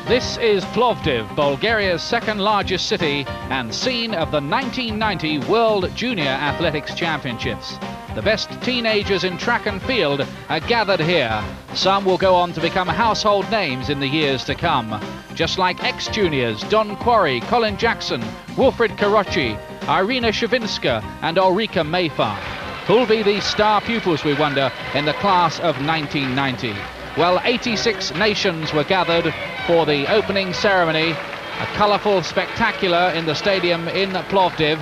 This is Plovdiv, Bulgaria's second largest city and scene of the 1990 World Junior Athletics Championships. The best teenagers in track and field are gathered here. Some will go on to become household names in the years to come. Just like ex-juniors Don Quarry, Colin Jackson, Wilfred Karachi, Irina Shavinska and Ulrika Mayfar. Who'll be these star pupils, we wonder, in the class of 1990? Well, 86 nations were gathered for the opening ceremony. A colourful spectacular in the stadium in Plovdiv.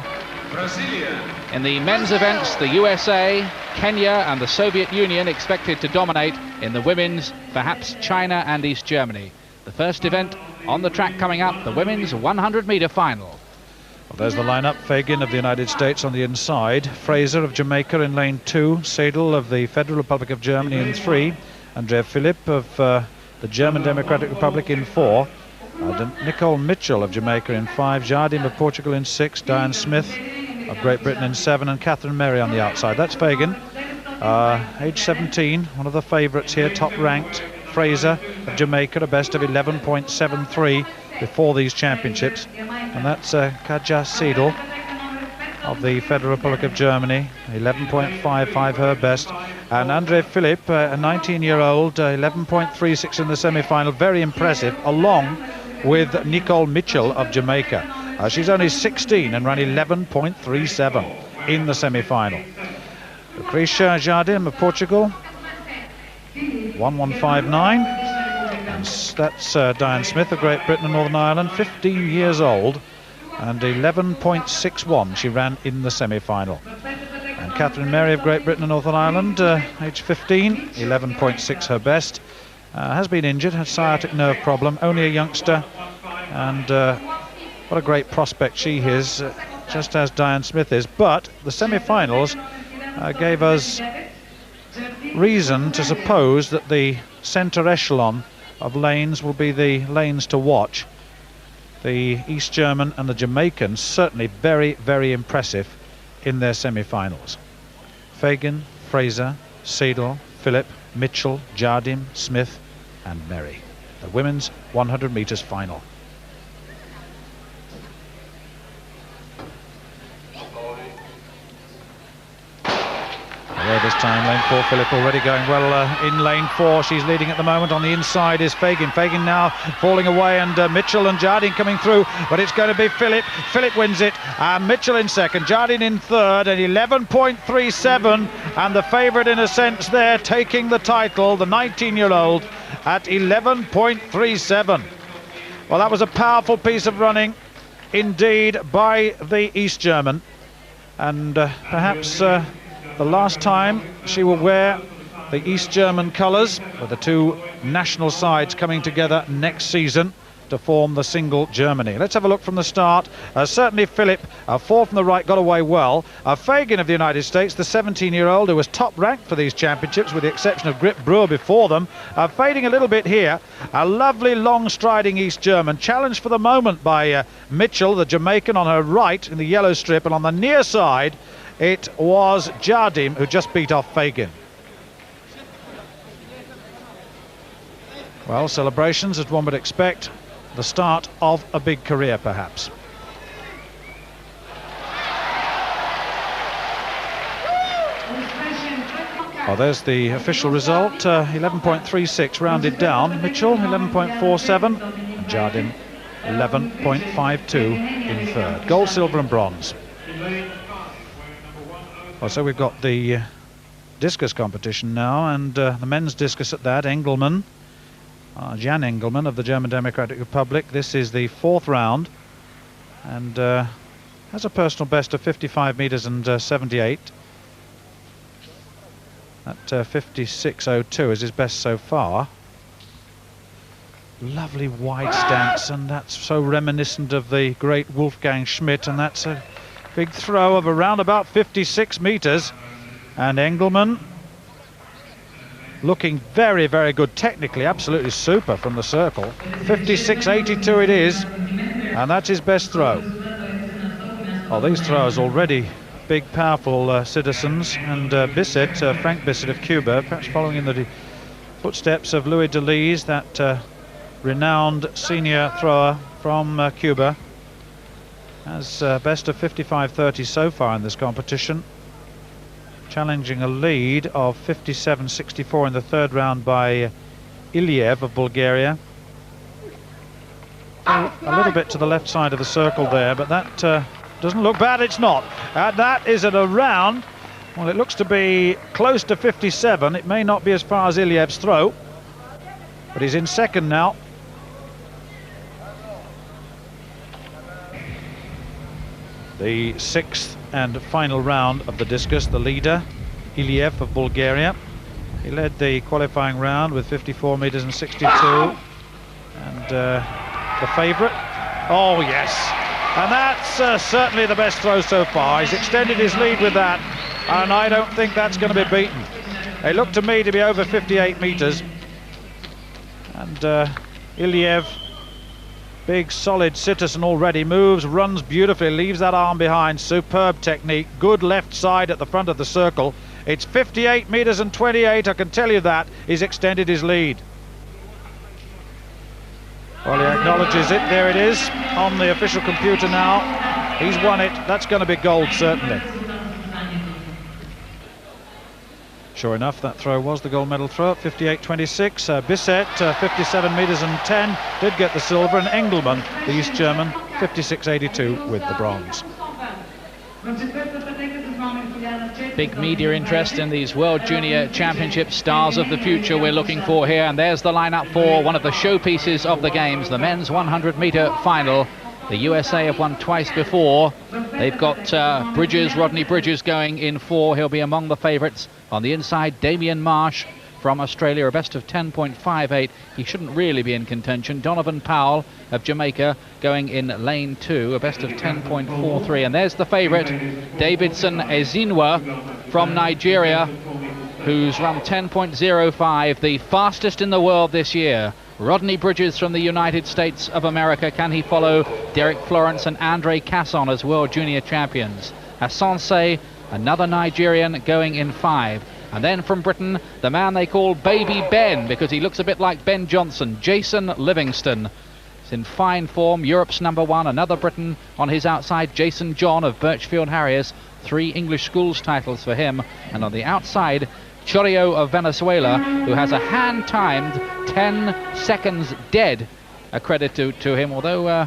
In the men's events, the USA, Kenya and the Soviet Union expected to dominate. In the women's, perhaps China and East Germany. The first event on the track coming up, the women's 100-metre final. Well, there's the lineup. Fagan of the United States on the inside, Fraser of Jamaica in lane 2, Seidel of the Federal Republic of Germany in 3, Andrea Philipp of the German Democratic Republic in 4, Nicole Mitchell of Jamaica in 5, Jardim of Portugal in 6, Diane Smith of Great Britain in 7 and Catherine Merry on the outside. That's Fagan, age 17, one of the favourites here, top ranked. Fraser of Jamaica, a best of 11.73 before these championships, and that's Katja Seidel of the Federal Republic of Germany, 11.55 her best, and Andre Philipp, a 19-year-old, 11.36 in the semi-final, very impressive, along with Nicole Mitchell of Jamaica. She's only 16 and ran 11.37 in the semi-final. Lucrecia Jardim of Portugal, 1159, and that's Diane Smith of Great Britain and Northern Ireland, 15 years old, and 11.61 she ran in the semi-final. And Catherine Merry of Great Britain and Northern Ireland, age 15, 11.6 her best, has been injured, had sciatic nerve problem, only a youngster, and what a great prospect she is, just as Diane Smith is. But the semi-finals gave us reason to suppose that the centre echelon of lanes will be the lanes to watch. The East German and the Jamaicans certainly very, very impressive in their semi-finals. Fagan, Fraser, Seidel, Philipp, Mitchell, Jardim, Smith and Merry. The women's 100 metres final. There this time, lane 4, Philipp already going well in lane 4. She's leading at the moment. On the inside is Fagan. Fagan now falling away, and Mitchell and Jardim coming through, but it's going to be Philipp. Philipp wins it, and Mitchell in second, Jardim in third, and 11.37, and the favourite in a sense there, taking the title, the 19-year-old, at 11.37. Well, that was a powerful piece of running indeed by the East German, and perhaps the last time she will wear the East German colours, with the two national sides coming together next season to form the single Germany. Let's have a look from the start. Certainly Philipp, fourth from the right, got away well. Fagan of the United States, the 17-year-old who was top ranked for these championships, with the exception of Grip Brewer before them, fading a little bit here. A lovely long striding East German, challenged for the moment by Mitchell, the Jamaican, on her right in the yellow strip, and on the near side it was Jardim who just beat off Fagan. Well, celebrations as one would expect, the start of a big career perhaps. Well, there's the official result, 11.36 rounded down. Mitchell 11.47 and Jardim 11.52 in third. Gold, silver and bronze. Well, so we've got the discus competition now, and the men's discus at that. Engelmann, Jan Engelmann of the German Democratic Republic. This is the fourth round, and has a personal best of 55 metres and 78. That 56.02 is his best so far. Lovely wide stance, and that's so reminiscent of the great Wolfgang Schmidt, and that's a big throw of around about 56 metres, and Engelmann looking very, very good technically, absolutely super from the circle. 56.82 it is, and that's his best throw. Well, these throwers already big, powerful citizens, and Bissett, Frank Bissett of Cuba, perhaps following in the footsteps of Louis Delis, that renowned senior thrower from Cuba. Has best of 55.30 so far in this competition, challenging a lead of 57.64 in the third round by Iliev of Bulgaria. A little bit to the left side of the circle there, but that doesn't look bad. It's not. And that is at around, well, it looks to be close to 57. It may not be as far as Iliev's throw, but he's in second now. The sixth and final round of the discus. The leader, Iliev of Bulgaria. He led the qualifying round with 54 meters and 62. And the favourite, oh yes, and that's certainly the best throw so far. He's extended his lead with that, and I don't think that's going to be beaten. They look to me to be over 58 meters. And Iliev, big solid citizen already, moves, runs beautifully, leaves that arm behind. Superb technique, good left side at the front of the circle. It's 58 meters and 28, I can tell you that. He's extended his lead. Well, he acknowledges it. There it is on the official computer now. He's won it. That's going to be gold, certainly. Sure enough, that throw was the gold medal throw at 58.26. Bisset, 57 meters and 10, did get the silver, and Engelmann, the East German, 56.82 with the bronze. Big media interest in these World Junior Championship stars of the future we're looking for here, and there's the lineup for one of the showpieces of the games, the men's 100-meter final. The USA have won twice before. They've got Bridges, Rodney Bridges, going in 4. He'll be among the favourites. On the inside, Damien Marsh from Australia, a best of 10.58. He shouldn't really be in contention. Donovan Powell of Jamaica going in lane 2, a best of 10.43. And there's the favourite, Davidson Ezinwa from Nigeria, who's run 10.05, the fastest in the world this year. Rodney Bridges from the United States of America. Can he follow Derek Florence and Andre Casson as World Junior Champions? Assanse, another Nigerian, going in 5. And then from Britain, the man they call Baby Ben, because he looks a bit like Ben Johnson, Jason Livingston. He's in fine form, Europe's #1, another Briton on his outside, Jason John of Birchfield Harriers, 3 English schools titles for him. And on the outside, Chorio of Venezuela, who has a hand-timed 10 seconds dead, a credit to him, although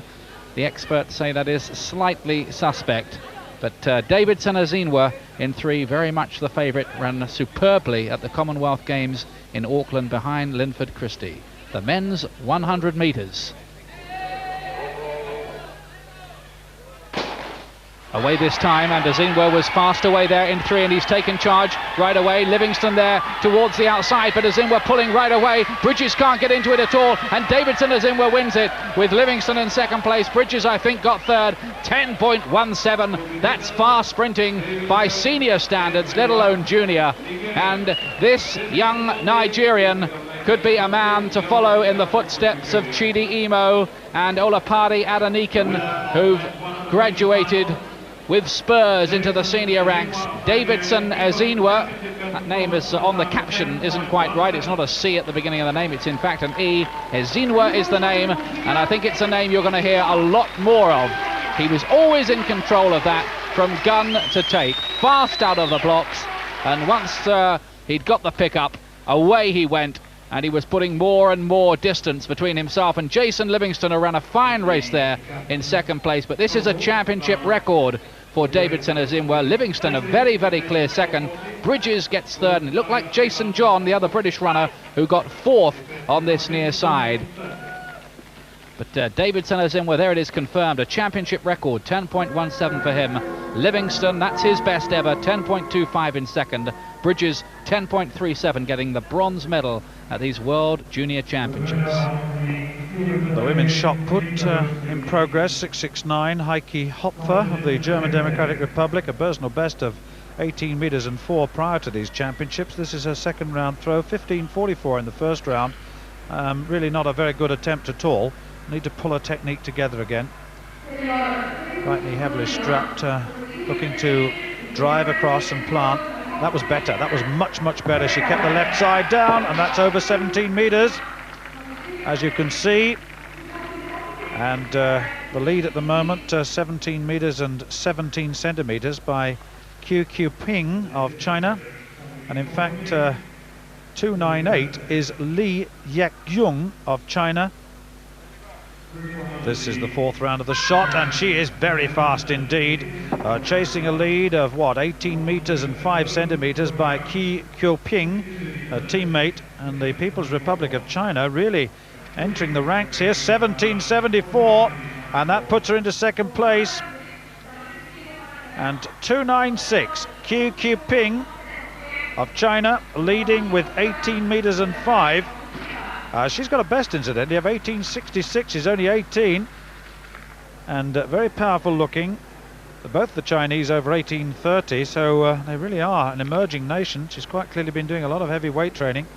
the experts say that is slightly suspect. But Davidson Ezinwa in 3, very much the favourite, ran superbly at the Commonwealth Games in Auckland behind Linford Christie. The men's 100 metres. Away this time, and Ezinwa was fast away there in 3, and he's taken charge right away. Livingston there towards the outside, but Ezinwa pulling right away. Bridges can't get into it at all, and Davidson Ezinwa wins it with Livingston in second place. Bridges, I think, got third, 10.17. That's fast sprinting by senior standards, let alone junior. And this young Nigerian could be a man to follow in the footsteps of Chidi Imo and Olapade Adenikan, who've graduated with spurs into the senior ranks. Davidson Ezinwa, that name is on the caption isn't quite right. It's not a C at the beginning of the name, it's in fact an E. Ezinwa is the name, and I think it's a name you're going to hear a lot more of. He was always in control of that from gun to tape, fast out of the blocks, and once he'd got the pickup, away he went, and he was putting more and more distance between himself and Jason Livingston, who ran a fine race there in second place. But this is a championship record for Davidson Ezinwa. Livingston a very, very clear second. Bridges gets third, and it looked like Jason John, the other British runner, who got 4th on this near side. But Davidson Ezinwa, there it is confirmed, a championship record, 10.17 for him. Livingston, that's his best ever, 10.25 in second. Bridges, 10.37, getting the bronze medal at these World Junior Championships. The women's shot put in progress, 6.69. Heike Hopfer of the German Democratic Republic, a personal best of 18 meters and 4 prior to these championships. This is her second round throw, 15.44 in the first round. Really not a very good attempt at all. Need to pull her technique together again. Rightly heavily strapped, looking to drive across and plant. That was better. That was much, much better. She kept the left side down, and that's over 17 meters. as you can see. And the lead at the moment, 17 meters and 17 centimeters by Qiu Ping of China. And in fact, 298 is Li Yekyung of China. This is the fourth round of the shot, and she is very fast indeed, chasing a lead of what, 18 meters and 5 centimeters by Qiu Ping, a teammate, and the People's Republic of China really entering the ranks here. 17.74, and that puts her into second place. And 296, Qiu Ping of China leading with 18 meters and 5. She's got a best, incidentally, of 18.66. She's only 18, and very powerful looking. Both the Chinese over 18.30, so they really are an emerging nation. She's quite clearly been doing a lot of heavy weight training.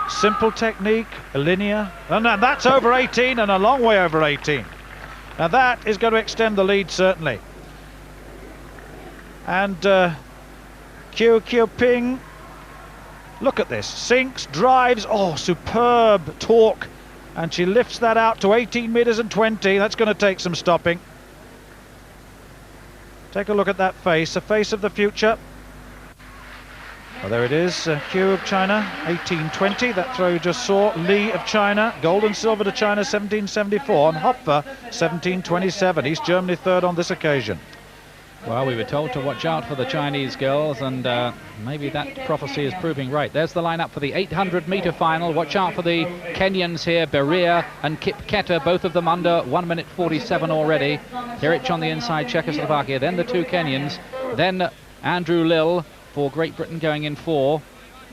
Simple technique, linear, and that's over 18 and a long way over 18. Now that is going to extend the lead, certainly. And Qiu Ping, look at this, sinks, drives, oh, superb torque, and she lifts that out to 18 meters and 20. That's going to take some stopping. Take a look at that face, the face of the future. Well, there it is, Qiu of China, 18.20, that throw you just saw. Li of China, gold and silver to China, 17.74, and Hopfer, 17.27. East Germany third on this occasion. Well, we were told to watch out for the Chinese girls, and maybe that prophecy is proving right. There's the lineup for the 800-meter final. Watch out for the Kenyans here, Beria and Kipketa, both of them under 1 minute 47 already. Hirich on the inside, Czechoslovakia, then the two Kenyans, then Andrew Lil for Great Britain going in 4.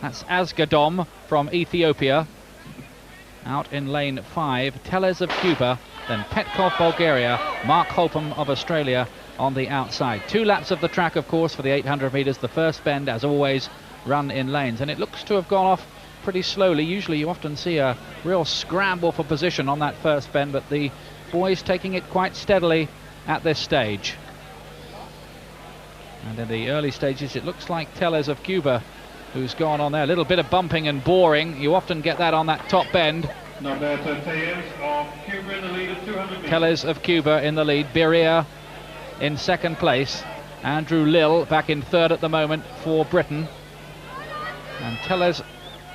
That's Asgadom from Ethiopia. Out in lane 5, Teles of Cuba, then Petkov, Bulgaria, Mark Holpham of Australia on the outside. 2 laps of the track, of course, for the 800 meters. The first bend, as always, run in lanes, and it looks to have gone off pretty slowly. Usually you often see a real scramble for position on that first bend, but the boys taking it quite steadily at this stage. And in the early stages, it looks like Teles of Cuba who's gone on there. A little bit of bumping and boring. You often get that on that top bend. Teles of Cuba in the lead. Beria in second place. Andrew Lil back in third at the moment for Britain. And Teles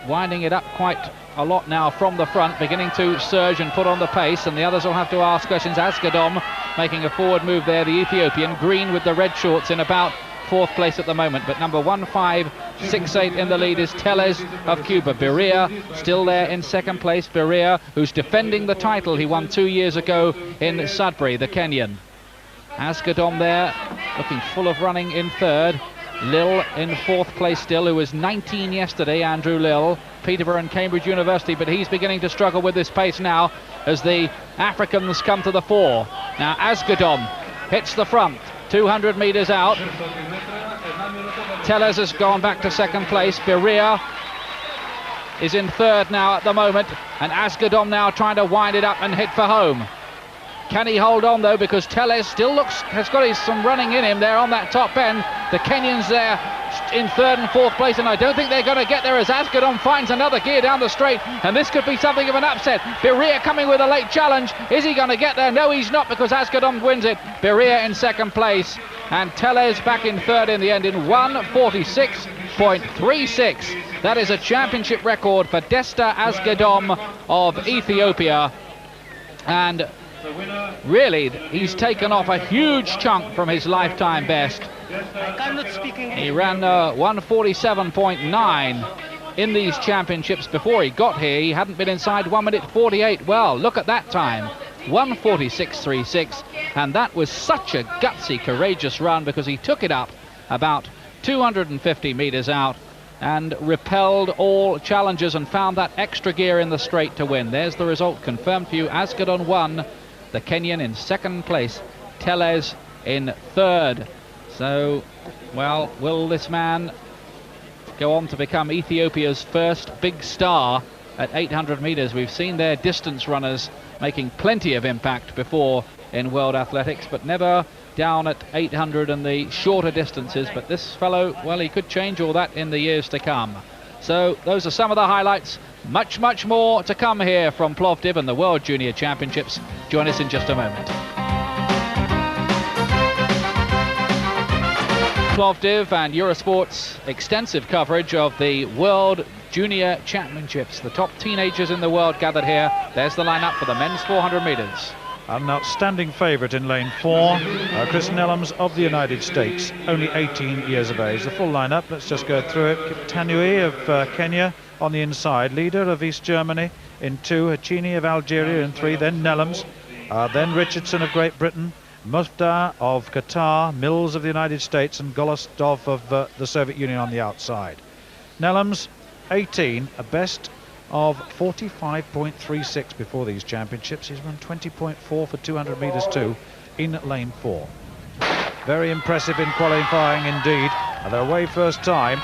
winding it up quite a lot now from the front, beginning to surge and put on the pace, and the others will have to ask questions. Asgadom making a forward move there, the Ethiopian. Green with the red shorts in about fourth place at the moment, but number 1568 in the lead is Teles of Cuba. Beria still there in second place. Beria, who's defending the title he won 2 years ago in Sudbury, the Kenyan. Asgadom there, looking full of running in third. Lil in fourth place still, who was 19 yesterday, Andrew Lil, Peterborough and Cambridge University, but he's beginning to struggle with this pace now as the Africans come to the fore. Now Asgadom hits the front, 200 metres out. Teles has gone back to second place. Beria is in third now at the moment, and Asgadom now trying to wind it up and hit for home. Can he hold on though, because Teles still has got some running in him there on that top end. The Kenyans there in third and fourth place, and I don't think they're going to get there as Asgadom finds another gear down the straight, and this could be something of an upset. Beria coming with a late challenge. Is he going to get there? No, he's not, because Asgadom wins it. Beria in second place, and Teles back in third in the end in 1:46.36. That is a championship record for Desta Asgadom of Ethiopia, and really, he's taken off a huge chunk from his lifetime best. He ran 1:47.9 in these championships before he got here. He hadn't been inside 1 minute 48. Well, look at that time, 1:46.36, and that was such a gutsy, courageous run, because he took it up about 250 meters out and repelled all challengers and found that extra gear in the straight to win. There's the result confirmed for you. Asgadom won, the Kenyan in second place, Teles in third. So, well, will this man go on to become Ethiopia's first big star at 800 meters? We've seen their distance runners making plenty of impact before in world athletics, but never down at 800 and the shorter distances. But this fellow, well, he could change all that in the years to come. So those are some of the highlights. Much, much more to come here from Plovdiv and the World Junior Championships. Join us in just a moment. Plovdiv and Eurosport's extensive coverage of the World Junior Championships. The top teenagers in the world gathered here. There's the lineup for the men's 400 metres. An outstanding favourite in lane 4, Chris Nellums of the United States, only 18 years of age. The full lineup, let's just go through it. Tanui of Kenya on the inside, leader of East Germany in 2, Hachini of Algeria in 3, then Nellums, then Richardson of Great Britain, Mufta of Qatar, Mills of the United States, and Golostov of the Soviet Union on the outside. Nellums, 18, a best of 45.36 before these championships. He's run 20.4 for 200 metres too in lane 4. Very impressive in qualifying indeed. And they're away first time.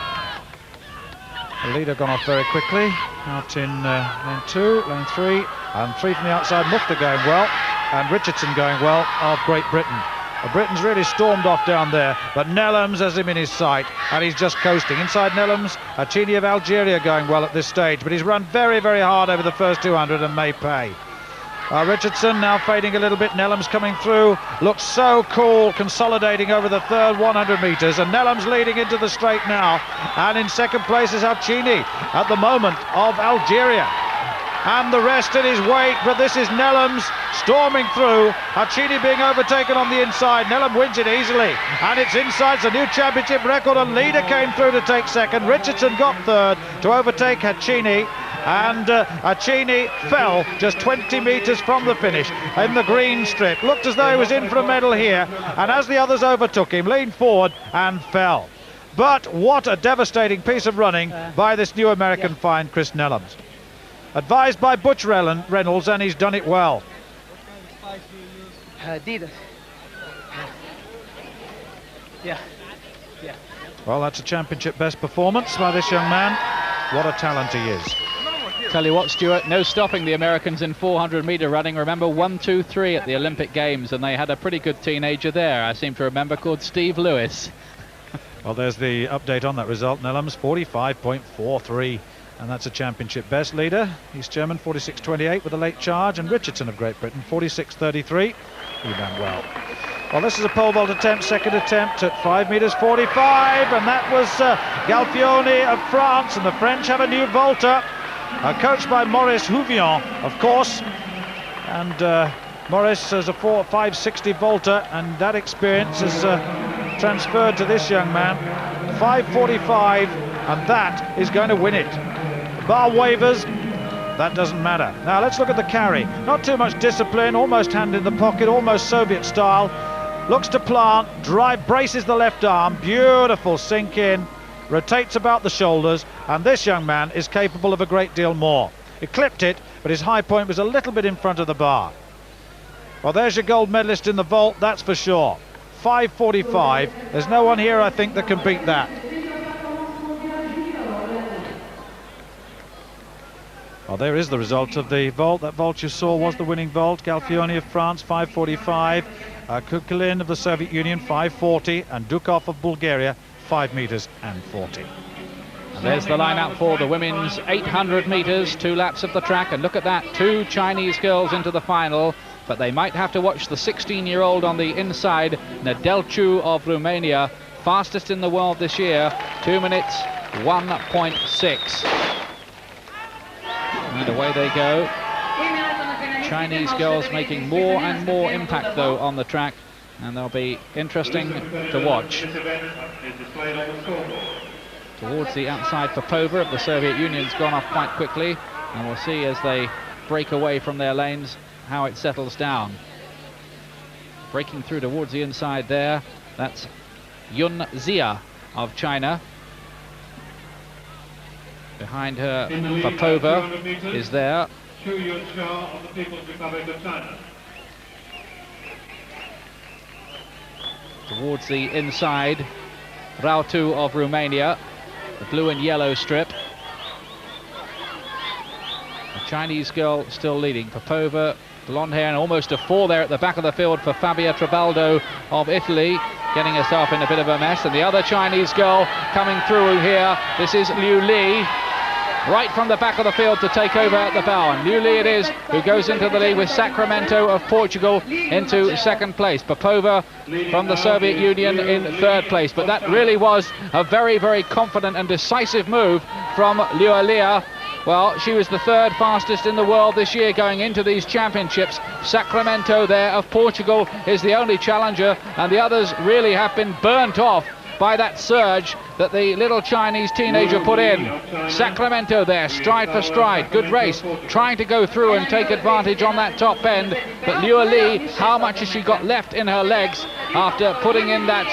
The leader gone off very quickly. Out in lane 2, lane 3, and 3 from the outside. Mufta going well, and Richardson going well of Great Britain. The Britain's really stormed off down there, but Nellums has him in his sight, and he's just coasting. Inside Nellums, Hachini of Algeria going well at this stage, but he's run very, very hard over the first 200 and may pay. Richardson now fading a little bit. Nellums coming through, looks so cool, consolidating over the third 100 metres, and Nellums leading into the straight now. And in second place is Hachini at the moment of Algeria. And the rest in his wake, but this is Nellums storming through. Hachini being overtaken on the inside. Nellums wins it easily, and it's inside. It's a new championship record, and leader came through to take second. Richardson got third to overtake Hachini, and Hachini fell just 20 metres from the finish in the green strip. Looked as though he was in for a medal here, and as the others overtook him, leaned forward and fell. But what a devastating piece of running by this new American find, Chris Nellums. Advised by Butch Reynolds, and he's done it well. Adidas. Yeah. Well, that's a championship best performance by this young man. What a talent he is. Tell you what, Stuart, no stopping the Americans in 400 metre running. Remember 1, 2, 3 at the Olympic Games, and they had a pretty good teenager there, I seem to remember, called Steve Lewis. Well, there's the update on that result. Nellums 45.43. And that's a championship best. Leader, East German, 46.28 with a late charge, and Richardson of Great Britain, 46.33. He ran well. Well, this is a pole vault attempt, second attempt at 5 metres 45, and that was Galfioni of France, and the French have a new vaulter, coached by Maurice Houvion, of course. And Maurice is a 5.60 vaulter, and that experience is transferred to this young man. 5.45, and that is going to win it. Bar wavers, that doesn't matter. Now let's look at the carry. Not too much discipline, almost hand in the pocket, almost Soviet style. Looks to plant, drive, braces the left arm, beautiful sink in, rotates about the shoulders, and this young man is capable of a great deal more. He clipped it, but his high point was a little bit in front of the bar. Well, there's your gold medalist in the vault, that's for sure. 5.45, there's no one here I think that can beat that. Well, there is the result of the vault. That vault you saw was the winning vault. Galfioni of France, 5.45. Kukulin of the Soviet Union, 5.40. And Dukov of Bulgaria, 5 metres and 40. And there's the lineup for the women's 800 metres, 2 laps of the track. And look at that, 2 Chinese girls into the final. But they might have to watch the 16-year-old on the inside, Nedelcu of Romania, fastest in the world this year, 2 minutes 1.6. And away they go. Chinese girls making more and more impact though on the track, and they'll be interesting to watch. Towards the outside, Popova of the Soviet Union's gone off quite quickly, and we'll see as they break away from their lanes how it settles down. Breaking through towards the inside there, that's Yun Xia of China. Behind her, Popova is there. Towards the inside, Rautu of Romania, the blue and yellow strip. The Chinese girl still leading. Popova, blonde hair, and almost a 4 there at the back of the field for Fabia Trabaldo of Italy, getting herself in a bit of a mess. And the other Chinese girl coming through here, this is Liu Li, right from the back of the field to take over at the bow. And Liu Li it is who goes into the lead with Sacramento of Portugal into second place. Popova from the Soviet Union in third place. But that really was a very, very confident and decisive move from Liu Li. Well, she was the third fastest in the world this year going into these championships. Sacramento there of Portugal is the only challenger, and the others really have been burnt off by that surge that the little Chinese teenager put in. Sacramento there, stride for stride, good race, trying to go through and take advantage on that top end. But Liu Li, how much has she got left in her legs after putting in that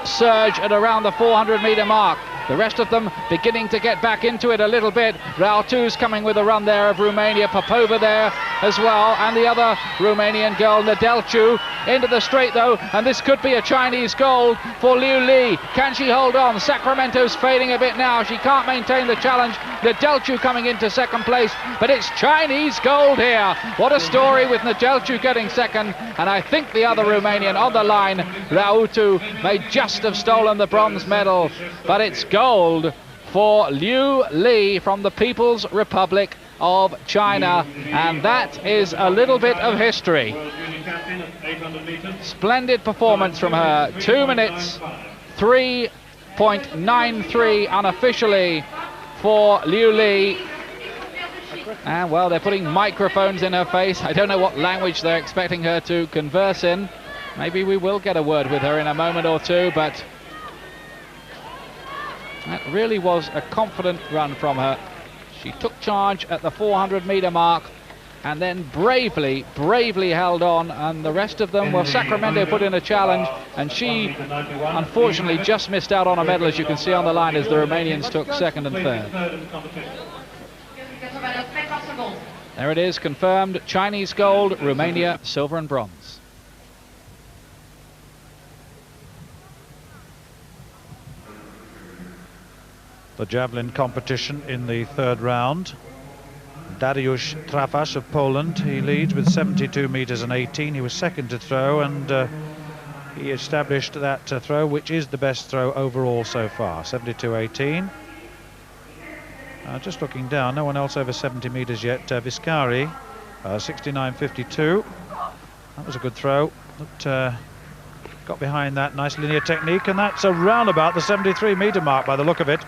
surge at around the 400-meter mark? The rest of them beginning to get back into it a little bit. Rautu's coming with a run there of Romania. Popova there as well. And the other Romanian girl, Nedelcu, into the straight though. And this could be a Chinese gold for Liu Li. Can she hold on? Sacramento's fading a bit now. She can't maintain the challenge. Nedelcu coming into second place. But it's Chinese gold here. What a story with Nedelcu getting second. And I think the other Romanian on the line, Rautu, may just have stolen the bronze medal. But it's gold for Liu Li from the People's Republic of China, and that is a little bit of history. Splendid performance from her. 2 minutes 3.93 unofficially for Liu Li. And well, they're putting microphones in her face. I don't know what language they're expecting her to converse in. Maybe we will get a word with her in a moment or two, but that really was a confident run from her. She took charge at the 400-meter mark and then bravely held on, and the rest of them, well, Sacramento put in a challenge and she unfortunately just missed out on a medal, as you can see on the line, as the Romanians took second and third. There it is, confirmed. Chinese gold, Romania silver and bronze. The javelin competition in the third round. Dariusz Trafasz of Poland, he leads with 72 meters and 18. He was second to throw, and he established that throw, which is the best throw overall so far, 72.18. Just looking down, no one else over 70 meters yet. Viscari, 69.52. That was a good throw. But, got behind that, nice linear technique, and that's around about the 73-meter mark by the look of it.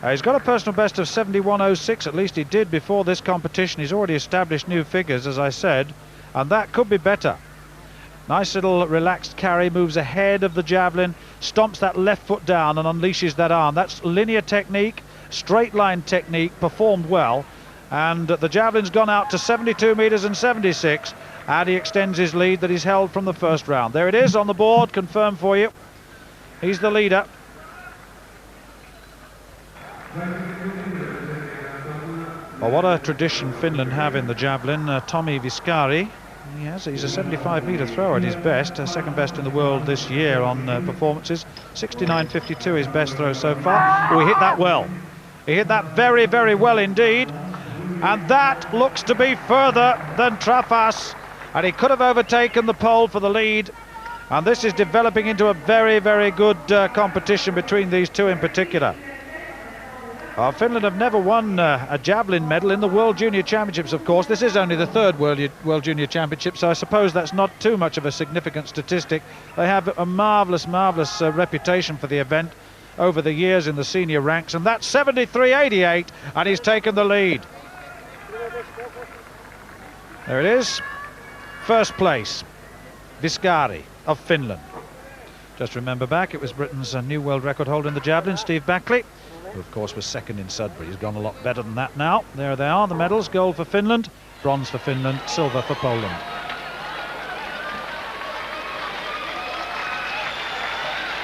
He's got a personal best of 71.06, at least he did before this competition. He's already established new figures, as I said, and that could be better. Nice little relaxed carry, moves ahead of the javelin, stomps that left foot down and unleashes that arm. That's linear technique, straight line technique, performed well. And the javelin's gone out to 72 meters and 76, and he extends his lead that he's held from the first round. There it is on the board, confirmed for you. He's the leader. Well, what a tradition Finland have in the javelin. Tommi Viscari, he's a 75-meter thrower at his best, second best in the world this year on performances. 69.52 his best throw so far. Oh, he hit that well. He hit that very, very well indeed. And that looks to be further than Trafasz, and he could have overtaken the pole for the lead. And this is developing into a very, very good competition between these two in particular. Finland have never won a javelin medal in the World Junior Championships, of course. This is only the third World Junior Championship, so I suppose that's not too much of a significant statistic. They have a marvellous reputation for the event over the years in the senior ranks, and that's 73.88, and he's taken the lead. There it is. First place, Viscari of Finland. Just remember back, it was Britain's new world record holder in the javelin, Steve Backley, who of course was second in Sudbury. He's gone a lot better than that now. There they are, the medals. Gold for Finland, bronze for Finland, silver for Poland.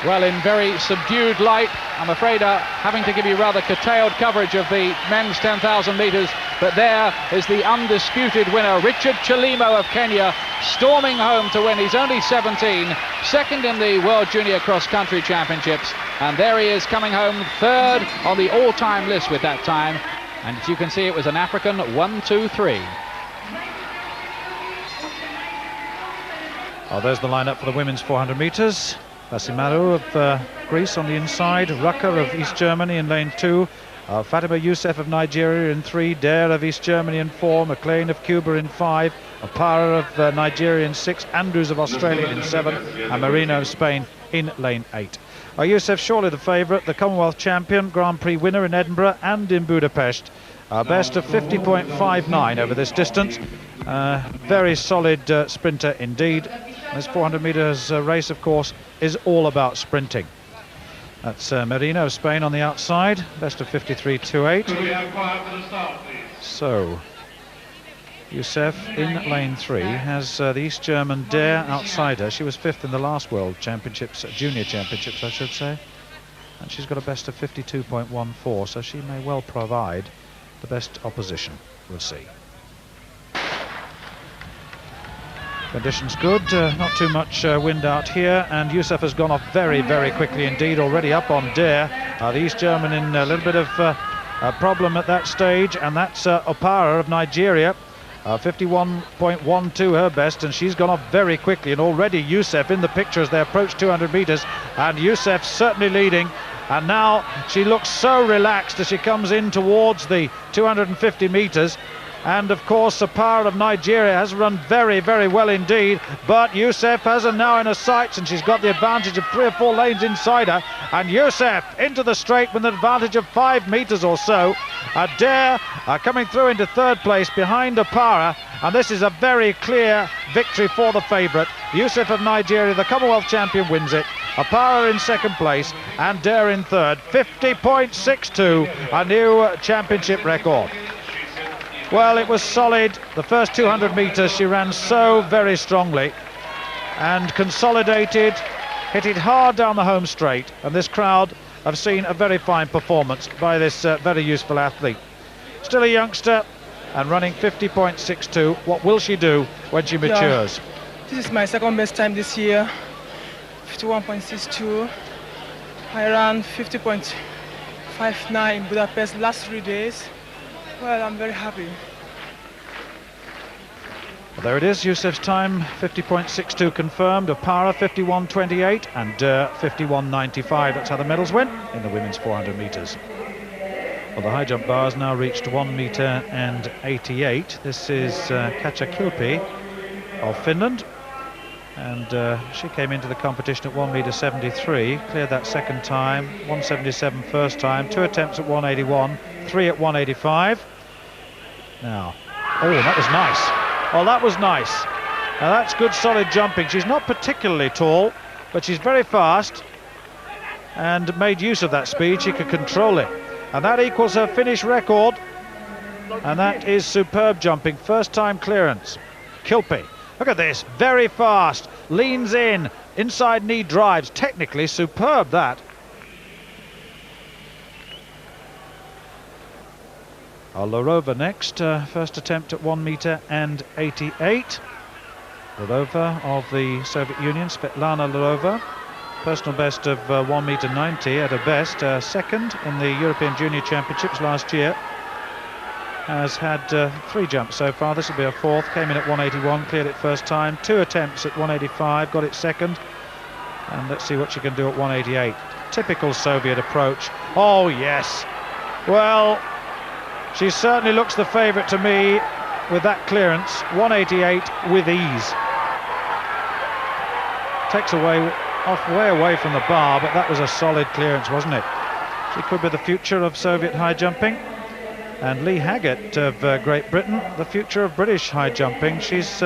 Well, in very subdued light, I'm afraid having to give you rather curtailed coverage of the men's 10,000 metres, but there is the undisputed winner, Richard Chelimo of Kenya, storming home to win. He's only 17, second in the World Junior Cross Country Championships, and there he is coming home third on the all-time list with that time, and as you can see, it was an African 1-2-3. Oh, there's the lineup for the women's 400 metres. Basimaru of Greece on the inside, Rucker of East Germany in lane 2, Fatima Youssef of Nigeria in 3, Dare of East Germany in 4, McLean of Cuba in 5, Opara of Nigeria in 6, Andrews of Australia in 7, and Marino of Spain in lane 8. Youssef surely the favourite, the Commonwealth champion, Grand Prix winner in Edinburgh and in Budapest. Best of 50.59 over this distance. Very solid sprinter indeed. This 400 metres race, of course, is all about sprinting. That's Marino of Spain on the outside, best of 53.28. So, Youssef in lane 3 has the East German Dare outside her. She was 5th in the last World Championships, Junior Championships I should say. And she's got a best of 52.14, so she may well provide the best opposition. We'll see. Conditions good, not too much wind out here, and Youssef has gone off very, very quickly indeed, already up on Dare. The East German in a little bit of a problem at that stage, and that's Opara of Nigeria. 51.12 her best, and she's gone off very quickly, and already Youssef in the picture as they approach 200 metres, and Youssef certainly leading. And now she looks so relaxed as she comes in towards the 250 metres. And of course Opara of Nigeria has run very, very well indeed, but Youssef has her now in her sights, and she's got the advantage of 3 or 4 lanes inside her, and Youssef into the straight with an advantage of 5 metres or so. Dare coming through into 3rd place behind Opara, and this is a very clear victory for the favourite. Youssef of Nigeria, the Commonwealth champion, wins it. Opara in 2nd place and Dare in 3rd. 50.62, a new championship record. Well, it was solid. The first 200 metres she ran so very strongly and consolidated, hit it hard down the home straight, and this crowd have seen a very fine performance by this very useful athlete. Still a youngster and running 50.62. What will she do when she matures? This is my 2nd best time this year, 51.62. I ran 50.59 in Budapest last 3 days. Well, I'm very happy. Well, there it is, Youssef's time, 50.62 confirmed, Opara 51.28 and Dare 51.95. That's how the medals went in the women's 400 metres. Well, the high jump bar has now reached 1 metre and 88. This is Katja Kilpi of Finland. And she came into the competition at 1 metre 73, cleared that 2nd time, 177 first time, 2 attempts at 181, 3 at 185. Now, oh, that was nice. Oh, that was nice. Now that's good solid jumping. She's not particularly tall, but she's very fast and made use of that speed. She could control it. And that equals her finish record. And that is superb jumping. First time clearance. Kilpi. Look at this, very fast, leans in, inside knee drives, technically superb that. Lorova next, first attempt at 1 metre and 88. Lorova of the Soviet Union, Svetlana Lorova, personal best of 1 metre 90 at her best, 2nd in the European Junior Championships last year. Has had 3 jumps so far. This will be her 4th. Came in at 181, cleared it first time. 2 attempts at 185, got it 2nd. And let's see what she can do at 188. Typical Soviet approach. Oh yes. Well, she certainly looks the favourite to me with that clearance. 188 with ease. Takes way away from the bar, but that was a solid clearance, wasn't it? She could be the future of Soviet high jumping. And Lee Haggett of Great Britain, the future of British high jumping. She's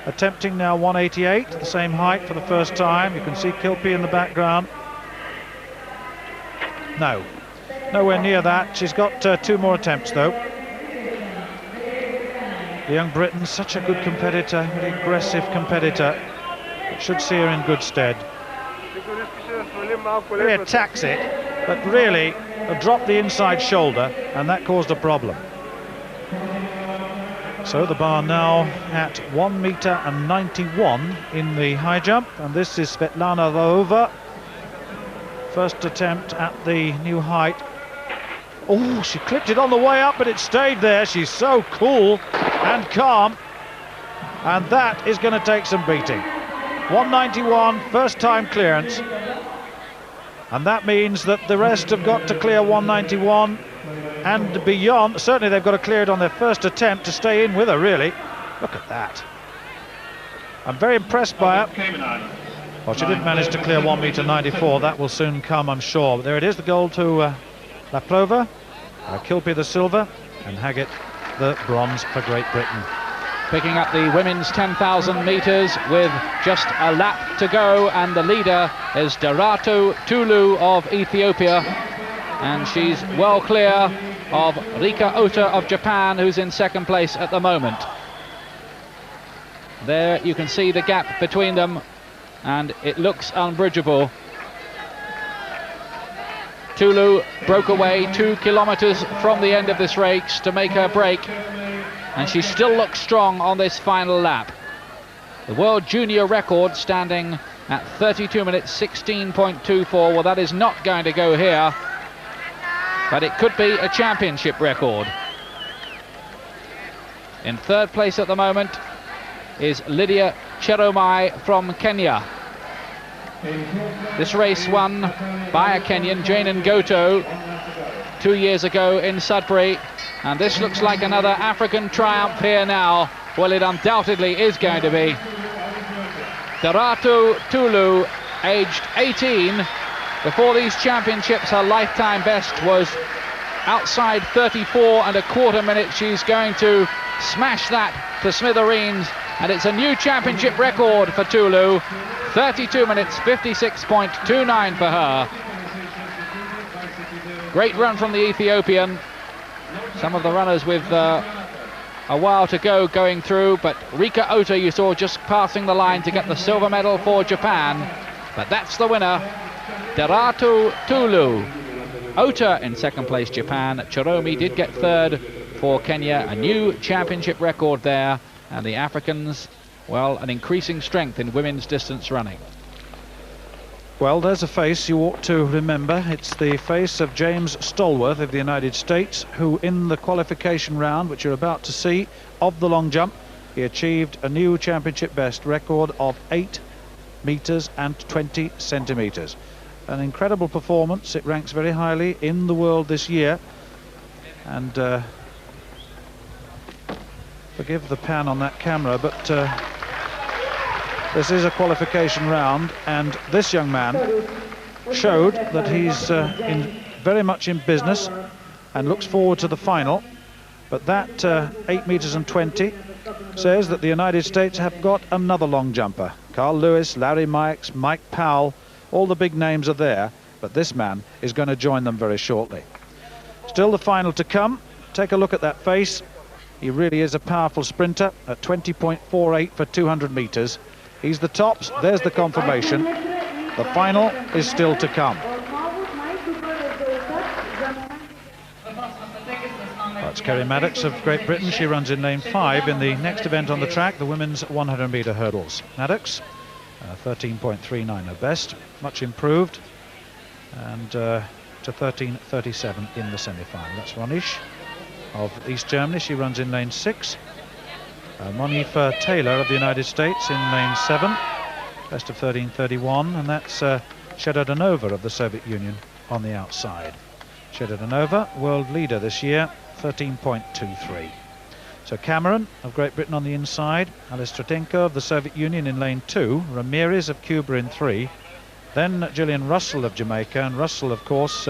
attempting now 188, the same height for the first time. You can see Kilpi in the background. No, nowhere near that. She's got 2 more attempts though. The young Briton, such a good competitor, very aggressive competitor. It should see her in good stead. He attacks it, but really dropped the inside shoulder, and that caused a problem. So the bar now at 1 metre and 91 in the high jump, and this is Svetlana Lorova. First attempt at the new height. Oh, she clipped it on the way up, but it stayed there. She's so cool and calm, and that is going to take some beating. 191, first time clearance. And that means that the rest have got to clear 191 and beyond. Certainly they've got to clear it on their first attempt to stay in with her, really. Look at that. I'm very impressed by her. Well, she didn't manage to clear 1m94. That will soon come, I'm sure. But there it is, the gold to Laplova, Kilpie the silver, and Haggett the bronze for Great Britain. Picking up the women's 10,000 metres with just a lap to go, and the leader is Darato Tulu of Ethiopia, and she's well clear of Rika Ota of Japan, who's in second place at the moment. There you can see the gap between them, and it looks unbridgeable. Tulu broke away 2 kilometres from the end of this race to make her break, and she still looks strong on this final lap. The world junior record standing at 32 minutes 16.24. Well, that is not going to go here, but it could be a championship record. In third place at the moment is Lydia Cheromai from Kenya. This race won by a Kenyan, Jane Ngoto, 2 years ago in Sudbury, and this looks like another African triumph here now. Well, it undoubtedly is going to be. Darato Tulu, aged 18, before these championships her lifetime best was outside 34.25 minutes. She's going to smash that to smithereens, and it's a new championship record for Tulu. 32 minutes 56.29 for her. Great run from the Ethiopian. Some of the runners with a while to go going through, but Rika Ota you saw just passing the line to get the silver medal for Japan. But that's the winner, Darato Tulu. Ota in second place, Japan. Chiromi did get third for Kenya. A new championship record there, and the Africans, well, an increasing strength in women's distance running. Well, there's a face you ought to remember. It's the face of James Stallworth of the United States, who in the qualification round, which you're about to see, of the long jump, he achieved a new championship best record of 8 meters and 20 centimeters. An incredible performance. It ranks very highly in the world this year. And forgive the pan on that camera, but this is a qualification round, and this young man showed that he's very much in business and looks forward to the final. But that 8 meters and 20 says that the United States have got another long jumper. Carl Lewis, Larry Mikes, Mike Powell, all the big names are there, but this man is going to join them very shortly. Still the final to come. Take a look at that face. He really is a powerful sprinter at 20.48 for 200 meters. He's the tops. There's the confirmation. The final is still to come. That's Kerry Maddox of Great Britain. She runs in lane 5 in the next event on the track, the women's 100-meter hurdles. Maddox, 13.39 her best, much improved, and to 13.37 in the semi-final. That's Ronish of East Germany. She runs in lane 6. Monifa Taylor of the United States in lane 7, best of 13.31, and that's Shedodanova of the Soviet Union on the outside. Shedodanova, world leader this year, 13.23. So Cameron of Great Britain on the inside, Alistratenko of the Soviet Union in lane 2, Ramirez of Cuba in 3, then Gillian Russell of Jamaica, and Russell, of course,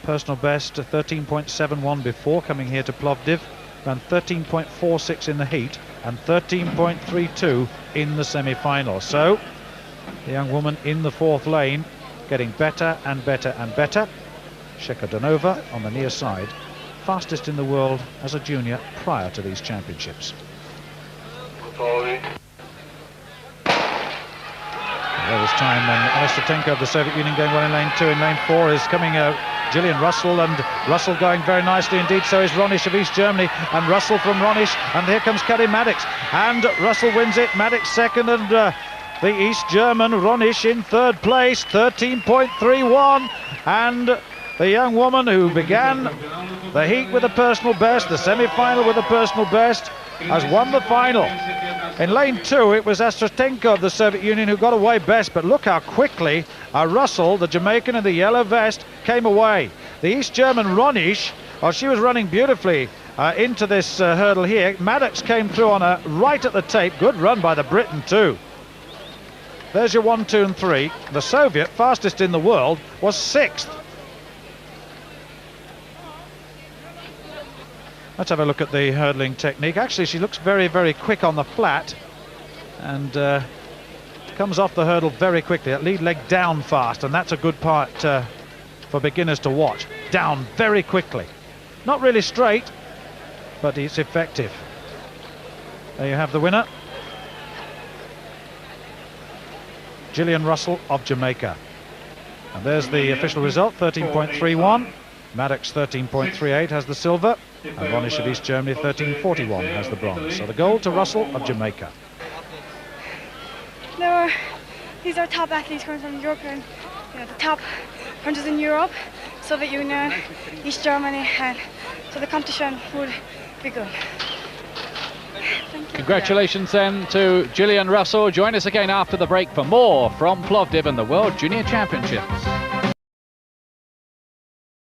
personal best 13.71 before coming here to Plovdiv, ran 13.46 in the heat and 13.32 in the semi-final. So the young woman in the 4th lane getting better and better and better. Shedodanova on the near side, fastest in the world as a junior prior to these championships. There was time when Alistratenko of the Soviet Union going well in lane 2. In lane 4 is coming Gillian Russell, and Russell going very nicely indeed. So is Ronish of East Germany, and Russell from Ronish, and here comes Kerry Maddox, and Russell wins it. Maddox second, and the East German Ronish in 3rd place, 13.31, and the young woman who began the heat with a personal best, the semi-final with a personal best, has won the final. In lane 2 it was Alistratenko of the Soviet Union who got away best, but look how quickly Russell, the Jamaican in the yellow vest, came away. The East German Ronisch, well, she was running beautifully into this hurdle here. Maddox came through on her right at the tape. Good run by the Briton too. There's your 1, 2 and 3. The Soviet, fastest in the world, was 6th. Let's have a look at the hurdling technique. Actually, she looks very, very quick on the flat and comes off the hurdle very quickly. That lead leg down fast, and that's a good part for beginners to watch. Down very quickly. Not really straight, but it's effective. There you have the winner. Gillian Russell of Jamaica. And there's the official result, 13.31. Maddox 13.38 has the silver, and Ronisch of East Germany 13.41 has the bronze. So the gold to Russell of Jamaica. These are top athletes coming from Europe, and the top countries in Europe, Soviet Union, East Germany, and so the competition would be good. Thank you. Congratulations then to Gillian Russell. Join us again after the break for more from Plovdiv and the World Junior Championships.